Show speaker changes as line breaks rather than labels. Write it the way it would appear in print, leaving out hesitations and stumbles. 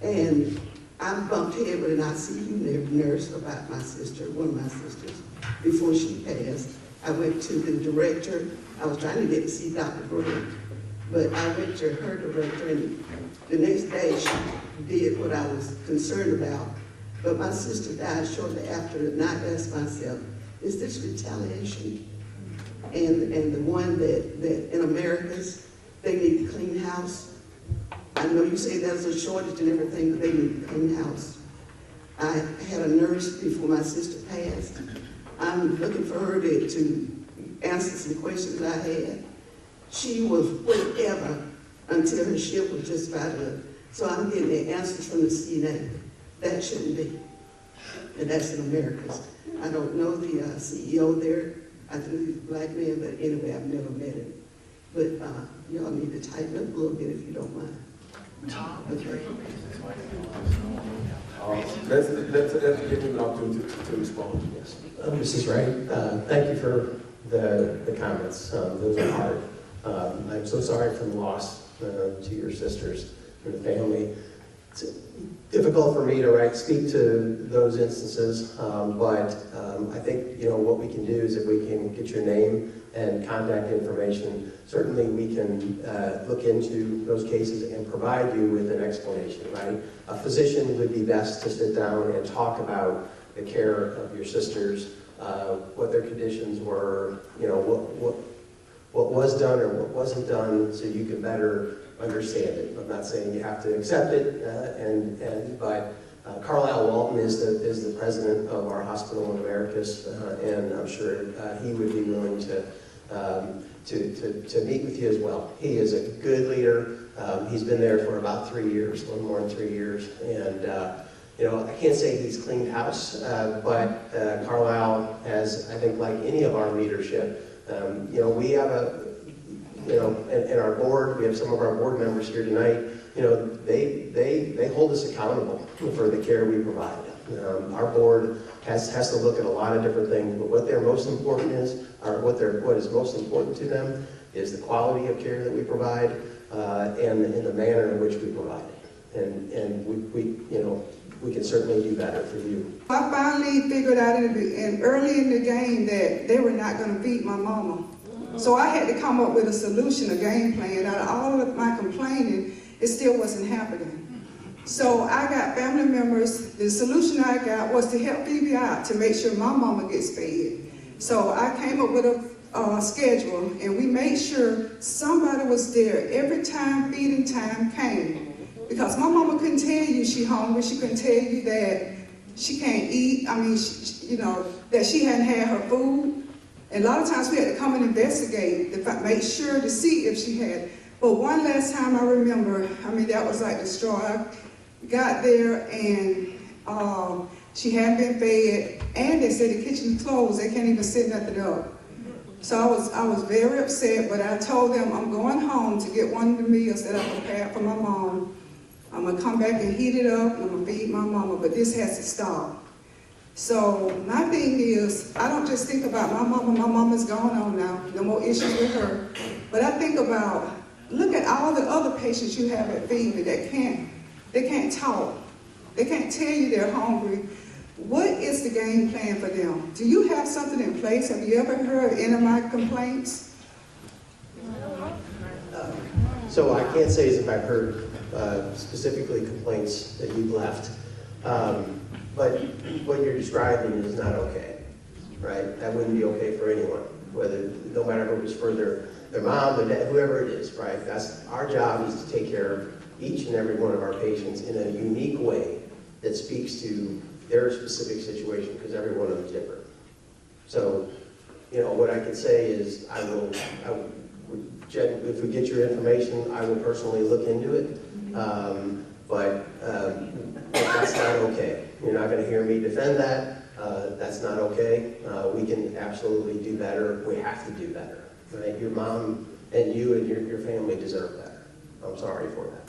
And I bumped head with an ICU nurse about my sister, one of my sisters, before she passed. I went to the director. I was trying to get to see Dr. Brewer, but I went to her director, and the next day she did what I was concerned about. But my sister died shortly after, and I asked myself, is this retaliation? And the one that in Americas, they need to clean house. I know you say there's a shortage and everything, but they need to clean house. I had a nurse before my sister passed. I'm looking for her to answer some questions I had. She was whatever until her shift was just about up. So I'm getting the answers from the CNA. That shouldn't be. And that's in Americas. I don't know the CEO there. I think he's a black man, but anyway, I've never met him. But y'all need to tighten up a little bit if you don't mind. Okay.
Let's give him an opportunity to respond. Yes.
Mrs. Wright, thank you for the comments. Those are hard. I'm so sorry for the loss to your sisters and the family. It's difficult for me to speak to those instances, but I think what we can do is if we can get your name and contact information, certainly we can look into those cases and provide you with an explanation, right? A physician would be best to sit down and talk about the care of your sisters, what their conditions were, what was done or what wasn't done, so you can better understand it. I'm not saying you have to accept it, but Carlisle Walton is the president of our hospital in Americas, and I'm sure he would be willing to meet with you as well. He is a good leader. He's been there for about 3 years, a little more than 3 years, and I can't say he's cleaned house, but Carlisle has, I think, like any of our leadership, we have and our board, we have some of our board members here tonight, they hold us accountable for the care we provide. Our board has to look at a lot of different things, but what they're most important is, or what is most important to them is the quality of care that we provide and the manner in which we provide it. And we can certainly do better for you.
I finally figured out early in the game that they were not going to beat my mama. So I had to come up with a solution, a game plan. Out of all of my complaining, it still wasn't happening. So I got family members. The solution I got was to help Phoebe out to make sure my mama gets fed. So I came up with a schedule, and we made sure somebody was there every time feeding time came. Because my mama couldn't tell you she's hungry. She couldn't tell you that she can't eat. I mean, that she hadn't had her food. And a lot of times we had to come and investigate to make sure to see if she had. But one last time I remember, that was like the straw. I got there and she hadn't been fed, and they said the kitchen closed. They can't even set nothing up. So I was very upset, but I told them I'm going home to get one of the meals that I prepared for my mom. I'm gonna come back and heat it up, and I'm gonna feed my mama, but this has to stop. So my thing is, I don't just think about my mama's gone on now, no more issues with her. But I think about, look at all the other patients you have at Phoebe that they can't talk. They can't tell you they're hungry. What is the game plan for them? Do you have something in place? Have you ever heard any of my complaints?
So I can't say as if I've heard specifically complaints that you've left. But what you're describing is not okay, right? That wouldn't be okay for anyone, no matter if it was for their mom, their dad, whoever it is, right? That's our job, is to take care of each and every one of our patients in a unique way that speaks to their specific situation, because every one of them is different. So, what I can say is if we get your information, I will personally look into it. But that's not okay. You're not going to hear me defend that. That's not okay. We can absolutely do better. We have to do better. Right? Your mom and you and your family deserve better. I'm sorry for that.